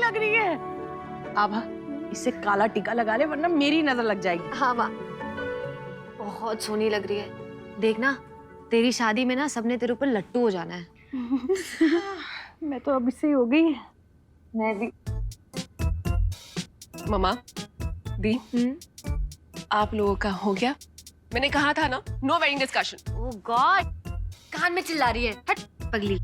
लग रही है। आभा, इसे काला टीका लगा ले वरना मेरी नजर लग जाएगी। हाँ माँ, बहुत सोहनी लग रही है। देखना, तेरी शादी में ना सबने तेरे ऊपर लट्टू हो जाना है। मैं तो अब इससे हो गई। मैं भी। मम्मा, दी, आप लोगों का हो गया? मैंने कहा था ना, नो वेडिंग डिस्कशन। ओह गॉड, कान में चिल्ला रही है, हट पगली।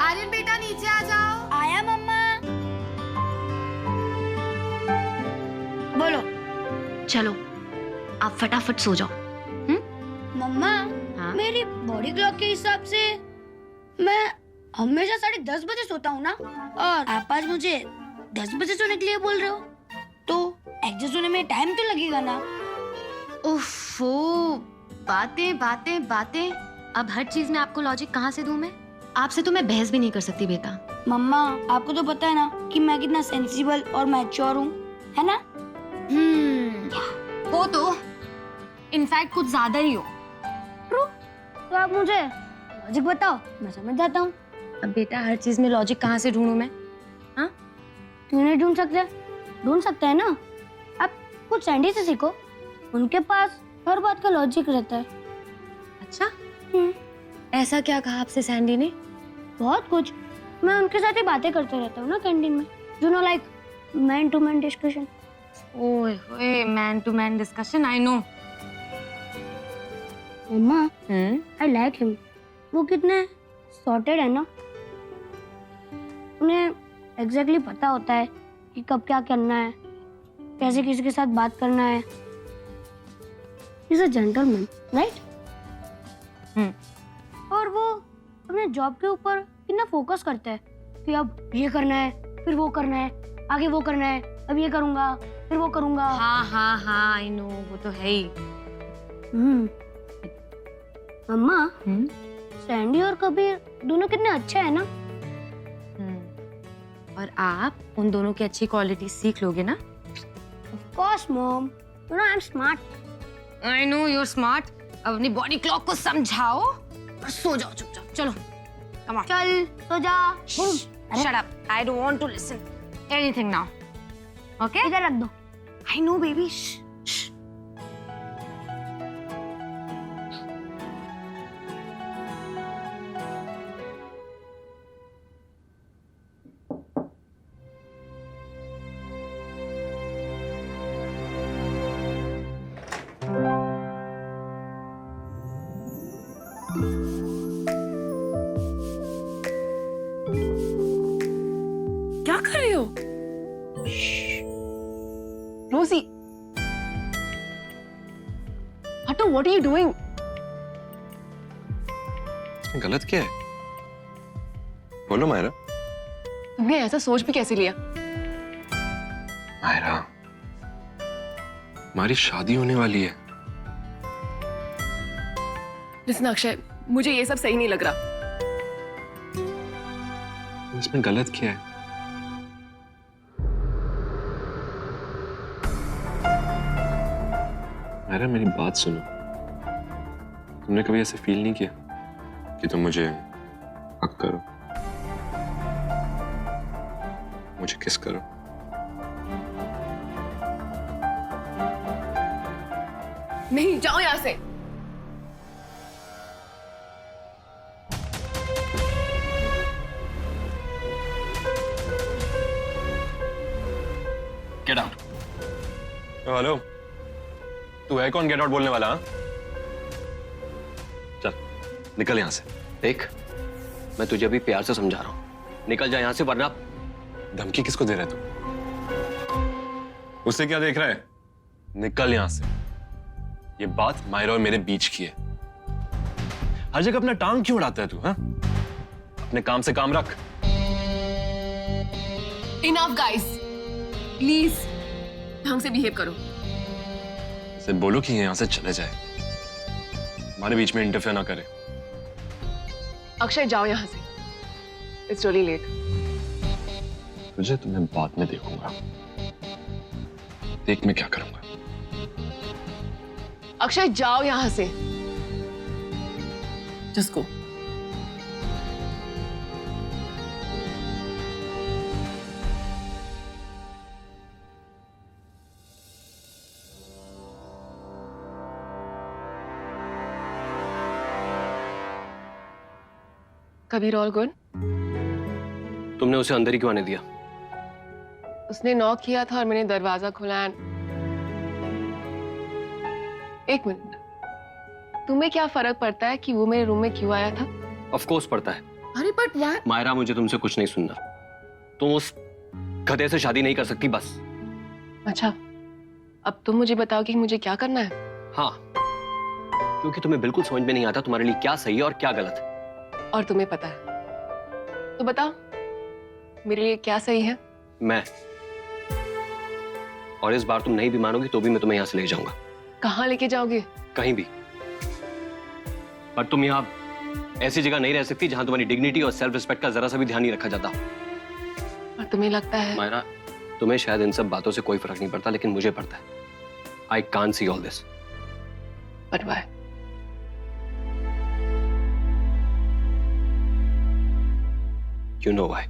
आर्यन बेटा नीचे आ जाओ। आया मम्मा। बोलो। चलो आप फटाफट सो जाओ। मम्मा, हाँ? मेरी बॉडी क्लॉक के हिसाब से मैं हमेशा 10:30 बजे सोता हूँ ना, और आप आज मुझे 10 बजे सोने के लिए बोल रहे हो, तो एडजस्ट होने में टाइम तो लगेगा ना। उफ़ो, बातें बातें बातें। अब हर चीज में आपको लॉजिक कहाँ से दूं मैं? आपसे तो मैं बहस भी नहीं कर सकती बेटा। मम्मा, आपको तो पता है ना कि मैं कितना सेंसिबल और मैच्योर हूँ, है ना? हो तो इनफैक्ट कुछ ज्यादा ही हो। तो आप मुझे लॉजिक बताओ, मैं समझ जाता हूँ। अब बेटा हर चीज में लॉजिक कहाँ से ढूंढूं मैं? हाँ, क्यों नहीं ढूंढ सकते? ढूंढ सकते हैं ना। आप कुछ सैंडी से सीखो, उनके पास हर बात का लॉजिक रहता है। अच्छा, ऐसा क्या कहा आपसे सैंडी ने? बहुत कुछ। मैं उनके साथ ही बातें करते रहता हूँ ना कैंटीन में, you know, like man to man discussion. ओए होए, man to man discussion, I know. Mamma, I like him. वो कितने सॉर्टेड है ना, उन्हें एग्जैक्टली पता होता है कि कब क्या करना है, कैसे किसी के साथ बात करना है। Is a gentleman, right? और वो अपने जॉब के ऊपर कितना फोकस करता है कि अब ये करना है, फिर वो करना है, आगे वो करना है, अब ये करूंगा, फिर वो करूंगा। हाँ हाँ हाँ, आई नो, वो तो है ही। मम्मा, सैंडी और कबीर दोनों कितने अच्छे हैं ना। और आप उन दोनों की अच्छी क्वालिटी सीख लोगे ना? Of course, mom. You know I'm smart. I know you're smart. अब अपनी बॉडी क्लॉक को समझाओ और सो जाओ चुपचाप। चलो, come on. चल, सो जा। Shut up. I don't want to listen anything now. Okay? इधर रख दो। I know, baby. Shh. क्या कर रहे हो? रोजी, हटो, व्हाट आर यू डूइंग? इसमें गलत क्या है? बोलो मायरा। तुमने ऐसा सोच भी कैसे लिया? मायरा, हमारी शादी होने वाली है। लिसन अक्षय, मुझे ये सब सही नहीं लग रहा। इसमें गलत क्या है? मायरा, मेरी बात सुनो। तुमने कभी ऐसे फील नहीं किया कि तुम मुझे हक करो, मुझे किस करो? नहीं, जाओ यहाँ से। Get out. हेलो, तू है कौन गेट आउट बोलने वाला? हाँ, चल निकल यहां से। देख, मैं तुझे भी प्यार से समझा रहा हूं, निकल जा यहां से, वरना। धमकी किसको दे रहा है तू? उसे क्या देख रहा है? निकल यहां से। ये बात मायरा और मेरे बीच की है। हर जगह अपना टांग क्यों उड़ाता है तू? हाँ, अपने काम से काम रख। इनफ गाइस, प्लीज ढंग से बिहेव करो। इसे बोलो कि यहाँ से चले जाए, हमारे बीच में इंटरफेयर ना करे। अक्षय जाओ यहाँ से, इट्स रियली लेट। तुझे तो मैं बाद में देखूंगा, देख मैं क्या करूंगा। अक्षय जाओ यहाँ से। Just go. Kabir all good? तुमने उसे अंदर ही क्यों आने दिया? उसने नॉक किया था और मैंने दरवाजा खोला। एक मिनट, तुम्हें क्या फर्क पड़ता है कि वो मेरे रूम में क्यों आया था? ऑफ कोर्स पड़ता है। अरे बट व्हाई? मायरा, मुझे तुमसे कुछ नहीं सुनना। तुम उस गधे से शादी नहीं कर सकती, बस। अच्छा, अब तुम मुझे बताओ कि मुझे क्या करना है। हाँ, क्योंकि तुम्हें बिल्कुल समझ में नहीं आता तुम्हारे लिए क्या सही है और क्या गलत है। और तुम्हें पता है, तो बताओ मेरे लिए क्या सही है। मैं, और इस बार तुम नहीं भी मानोगी तो भी मैं तुम्हें यहां से ले जाऊंगा। कहाँ लेके जाओगे? कहीं भी। पर तुम यहाँ ऐसी जगह नहीं रह सकती जहां तुम्हारी डिग्निटी और सेल्फ रिस्पेक्ट का जरा सा भी ध्यान नहीं रखा जाता। और तुम्हें लगता है मायरा, तुम्हें शायद इन सब बातों से कोई फर्क नहीं पड़ता, लेकिन मुझे पड़ता है। I can't see all this. But why? You know why.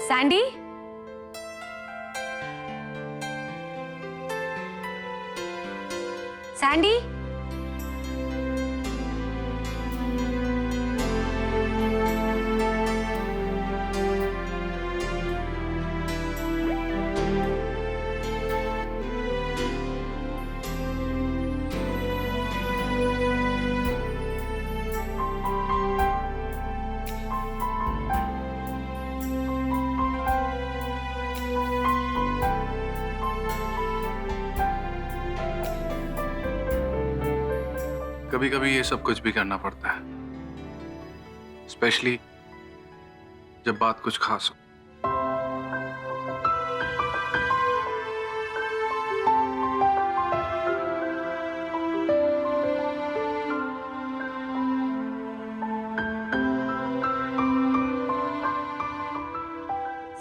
Sandy, Sandy, कभी कभी ये सब कुछ भी करना पड़ता है, स्पेशली जब बात कुछ खास हो।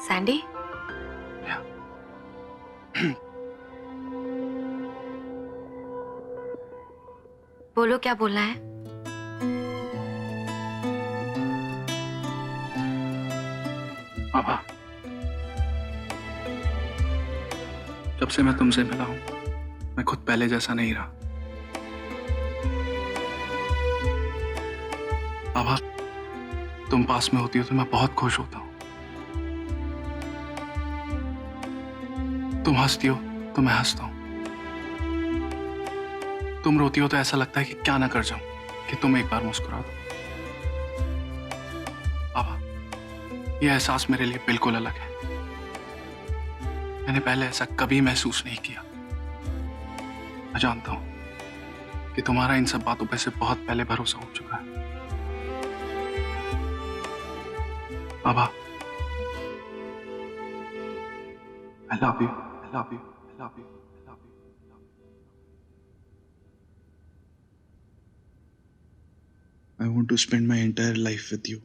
सैंडी, बोलो क्या बोलना है। पापा, जब से मैं तुमसे मिला हूं, मैं खुद पहले जैसा नहीं रहा। पापा, तुम पास में होती हो तो मैं बहुत खुश होता हूं। तुम हंसती हो तो मैं हंसता हूं। तुम रोती हो तो ऐसा लगता है कि क्या ना कर जाऊं कि तुम एक बार मुस्कुरा दो। पापा, यह एहसास मेरे लिए बिल्कुल अलग है। मैंने पहले ऐसा कभी महसूस नहीं किया। मैं जानता हूं कि तुम्हारा इन सब बातों पे से बहुत पहले भरोसा हो चुका है। पापा, I love you, I love you, I love you, I love you. I want to spend my entire life with you.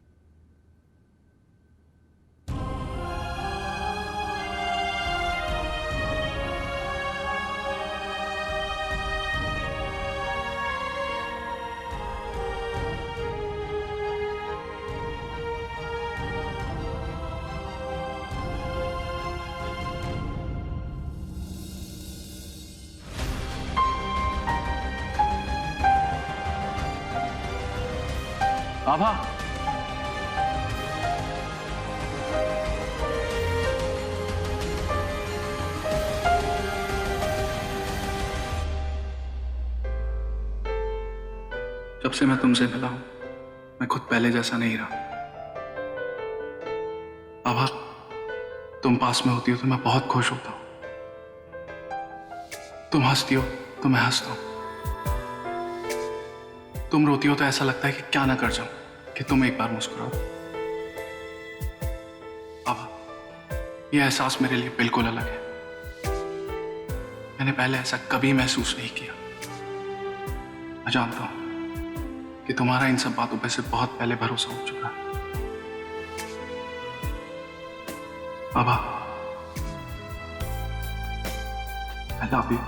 आभा, जब से मैं तुमसे मिला हूं मैं खुद पहले जैसा नहीं रहा। आभा, तुम पास में होती हो तो मैं बहुत खुश होता हूं। तुम हंसती हो तो मैं हंसता हूं। तुम रोती हो तो ऐसा लगता है कि क्या ना कर जाऊं कि तुम एक बार मुस्कुराओ। आभा, यह एहसास मेरे लिए बिल्कुल अलग है। मैंने पहले ऐसा कभी महसूस नहीं किया। मैं जानता हूं कि तुम्हारा इन सब बातों पे से बहुत पहले भरोसा हो चुका है। आभा, I love you.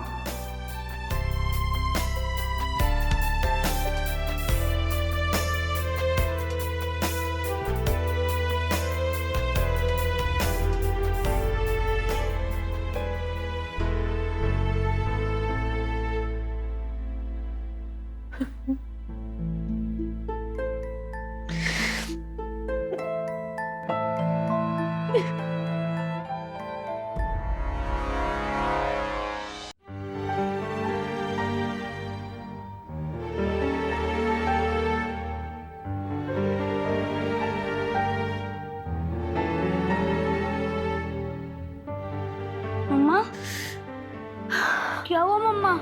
मम्मा, क्या हुआ मम्मा?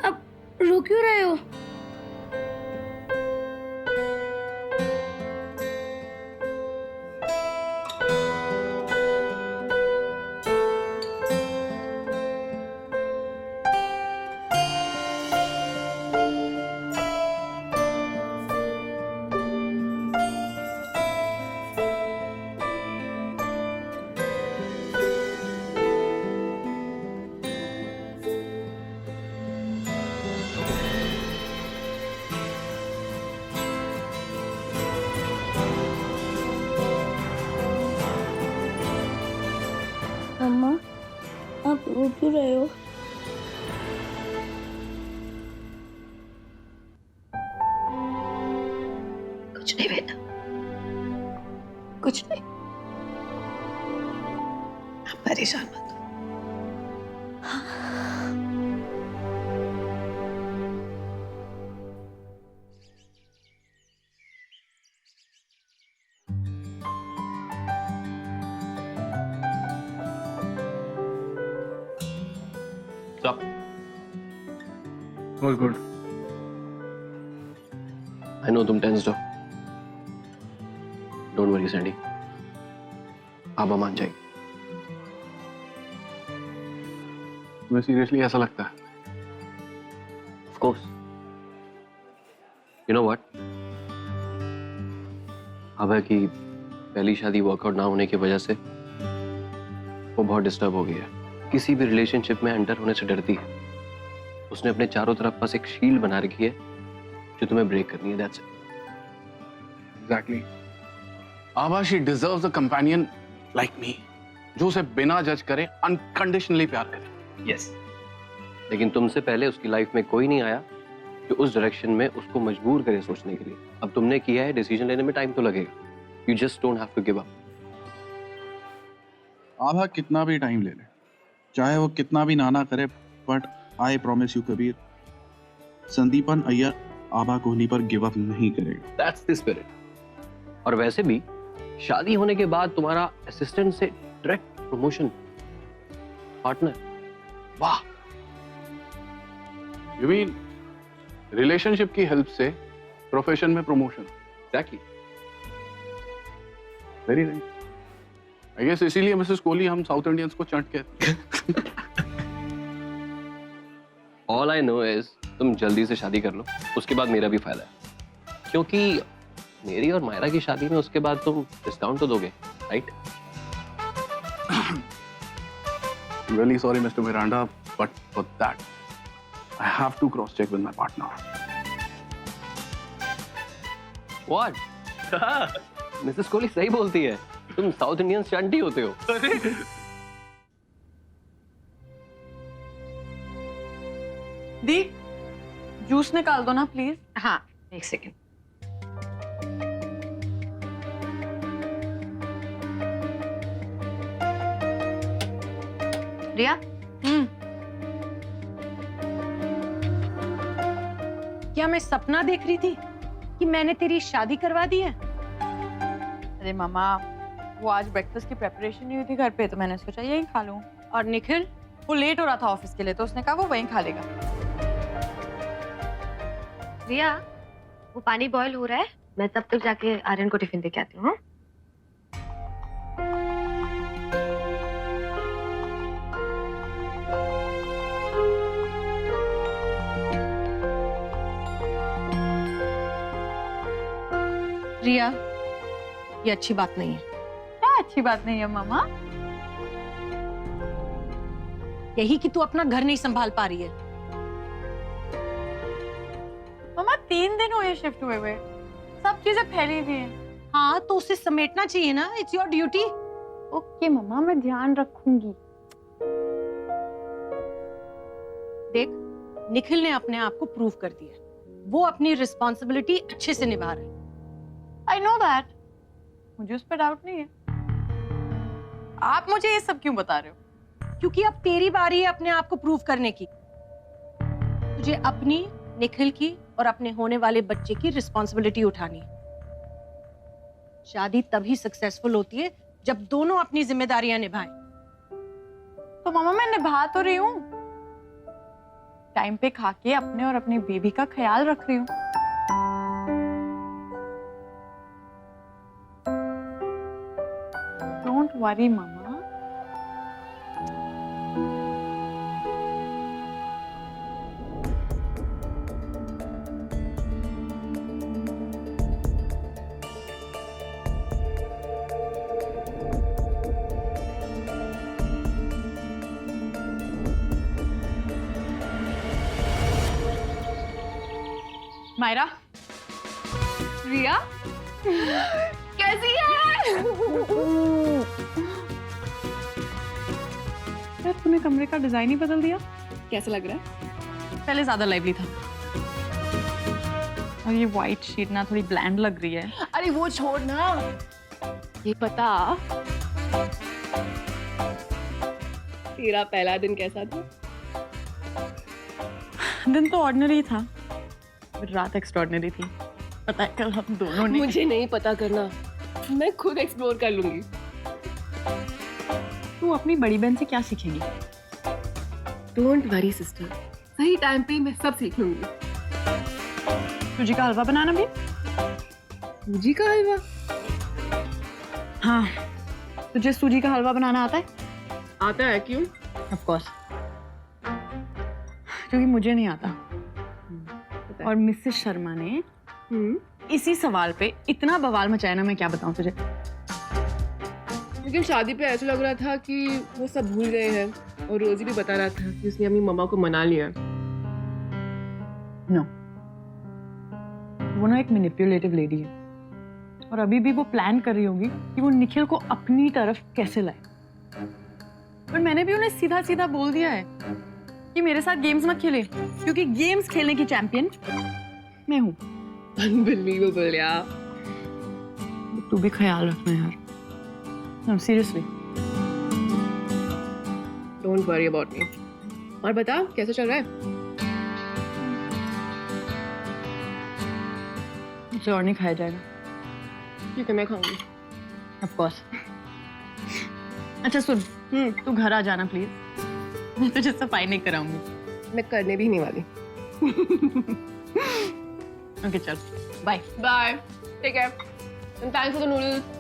अब रो क्यों रहे हो? मम्मा, आप रो क्यों रहे हो? कुछ नहीं बेटा, कुछ नहीं। आप परेशान मत हो। Stop. All good. I know तुम टेंस्ड हो। Don't worry सैंडी, आभा मान जाएगी। तुम्हें सीरियसली ऐसा लगता है? Of course. You know what? आभा की पहली शादी वर्कआउट ना होने की वजह से वो बहुत डिस्टर्ब हो गई है। किसी भी रिलेशनशिप में एंटर होने से डरती है। उसने अपने चारों तरफ बस एक शील्ड बना रखी है जो तुम्हें ब्रेक करनी है। That's it. Exactly. Abha, she deserves a companion like me, जो उसे बिना जज करे अनकंडीशनली प्यार करे। यस, लेकिन तुमसे पहले उसकी लाइफ में कोई नहीं आया जो उस डायरेक्शन में उसको मजबूर करे सोचने के लिए। अब तुमने किया है, डिसीजन लेने में टाइम तो लगेगा। You just don't have to give up. Abha कितना भी टाइम ले ले, चाहे वो कितना भी नाना करे, but I promise you Kabir, Sandipan Iyer Abha Kohli पर गिव अप नहीं करेगा। That's the spirit. और वैसे भी शादी होने के बाद तुम्हारा असिस्टेंट से डायरेक्ट प्रमोशन, पार्टनर। वाह। You mean रिलेशनशिप की हेल्प से प्रोफेशन में promotion? Exactly. Very nice. I guess इसीलिए मिसेस कोहली हम साउथ इंडियंस को चंट कहते हैं। ऑल आई नो इज तुम जल्दी से शादी कर लो, उसके बाद मेरा भी फायदा है। क्योंकि मेरी और मायरा की शादी में उसके बाद तुम डिस्काउंट तो दोगे, right? Really sorry, Mr. Miranda, but for that, I have to cross-check with my partner. What? Mrs Kohli सही बोलती है, तुम साउथ इंडियन चंटी होते हो। दी, जूस निकाल दो ना प्लीज। हाँ, एक सेकेंड। रिया, क्या मैं सपना देख रही थी कि मैंने तेरी शादी करवा दी है? अरे मामा, वो आज ब्रेकफास्ट की प्रेपरेशन नहीं हुई थी घर पे, तो मैंने सोचा यहीं खा लूं। और निखिल? वो लेट हो रहा था ऑफिस के लिए, तो उसने कहा वो वहीं खा लेगा। रिया, वो पानी बॉईल हो रहा है, मैं तब तक जाके आर्यन को टिफिन दे के आती हूँ। रिया, ये अच्छी बात नहीं है। क्या अच्छी बात नहीं है मामा? यही कि तू अपना घर नहीं संभाल पा रही है। मामा 3 दिन हुए शिफ्ट हुए हुए, सब चीजें फैली हुई हैं। हाँ, तो उसे समेटना चाहिए ना। It's your duty. ओके मामा, मैं ध्यान रखूंगी। देख, निखिल ने अपने आप को प्रूव कर दिया। वो अपनी रिस्पॉन्सिबिलिटी अच्छे से निभा रहा है। आई नो दैट, मुझे उस पर डाउट नहीं है। आप मुझे ये सब क्यों बता रहे हो? क्योंकि अब तेरी बारी है अपने आप को प्रूव करने की। तुझे अपनी, निखिल की और अपने होने वाले बच्चे की रिस्पॉन्सिबिलिटी उठानी है। शादी तभी सक्सेसफुल होती है जब दोनों अपनी जिम्मेदारियां निभाएं। तो मामा मैं निभा तो रही हूँ, टाइम पे खा के अपने और अपनी बेबी का ख्याल रख रही हूँ। डोंट वरी मामा। मायरा, रिया कैसी है? यार तूने कमरे का डिजाइन ही बदल दिया। कैसा लग रहा है? पहले ज्यादा लाइवली था, और ये व्हाइट शीट ना थोड़ी ब्लैंड लग रही है। अरे वो छोड़ ना, ये बता तेरा पहला दिन कैसा था? दिन तो ऑर्डिनरी था, रात एक्स्ट्रॉर्डिनरी थी। पता है कल हम दोनों ने मुझे नहीं पता करना, मैं खुद एक्सप्लोर कर लूंगी। तू अपनी बड़ी बहन से क्या सीखेगी? डोंट वरी सिस्टर, सही टाइम पे मैं सब सीख लूंगी। सूजी का हलवा बनाना भी? सूजी का हलवा? हाँ, तुझे सूजी का हलवा बनाना आता है? आता है। क्यों? ऑफ कोर्स, क्योंकि मुझे नहीं आता। और मिसेस शर्मा ने इसी सवाल पे इतना बवाल मचाया ना, मैं क्या बताऊं तुझे। लेकिन शादी पे ऐसा लग रहा था कि वो सब भूल गए हैं, और रोजी भी बता रहा था कि उसने अपनी मम्मा को मना लिया। नो, वो ना एक मैनिपुलेटिव लेडी है, और अभी भी वो प्लान कर रही होगी कि वो निखिल को अपनी तरफ कैसे लाए। पर मैंने भी उन्हें सीधा सीधा बोल दिया है कि मेरे साथ गेम्स मत खेले, क्योंकि गेम्स खेलने की चैंपियन मैं हूँ। अनबिलीवेबल यार। तू भी ख्याल रखना यार। No, seriously. Don't worry about me. और बता कैसा चल रहा है? मुझसे और नहीं खाया जाएगा। ठीक है, मैं खाऊंगी। Of course. अच्छा सुन, तू घर आ जाना प्लीज, मैं तुझे सफाई नहीं कराऊंगी। मैं करने भी नहीं वाली। ओके चल, bye. Bye, take care and thanks for the noodles.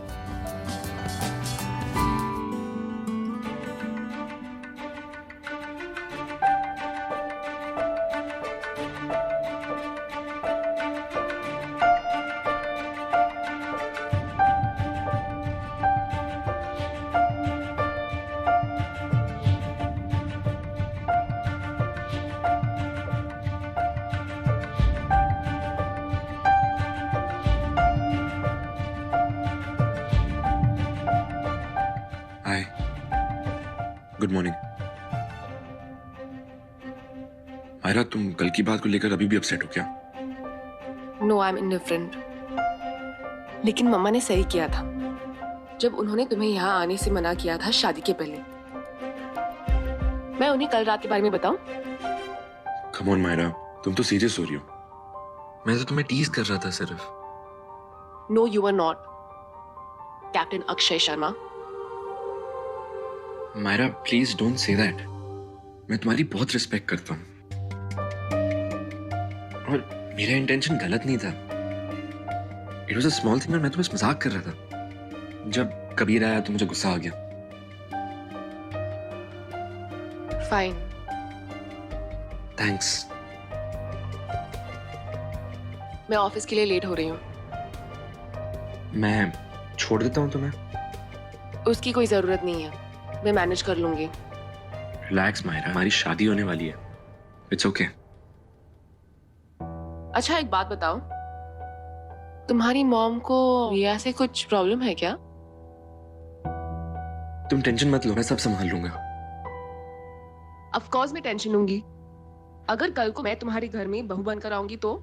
Hi, good morning. Myra, तुम कल की बात को लेकर अभी भी अपसेट हो क्या? No, I am indifferent. लेकिन मम्मा ने सही किया था जब उन्होंने तुम्हें यहाँ आने से मना किया था शादी के पहले। मैं उन्हें कल रात के बारे में बताऊं? कम ऑन मायरा, तुम तो सीरियस हो रही हो। मैं तो तुम्हें टीज कर रहा था सिर्फ। No you are not captain Akshay Sharma. Myra please don't say that. मैं तुम्हारी बहुत रिस्पेक्ट करता हूँ और मेरा इंटेंशन गलत नहीं था। It was a small thing और मैं तुम्हें मजाक कर रहा था। जब कबीर आया तो मुझे गुस्सा आ गया। फाइन। थैंक्स। मैं ऑफिस के लिए लेट हो रही हूँ। मैं छोड़ देता हूँ तुम्हें। उसकी कोई जरूरत नहीं है, मैं मैनेज कर लूंगी। रिलैक्स मायरा, हमारी शादी होने वाली है। It's okay. अच्छा एक बात बताओ, तुम्हारी मॉम को रिया से कुछ प्रॉब्लम है क्या? तुम टेंशन मत लो, मैं सब संभाल लूंगा। ऑफ कोर्स मैं टेंशन लूंगी। अगर कल को मैं तुम्हारे घर में बहू बनकर आऊंगी तो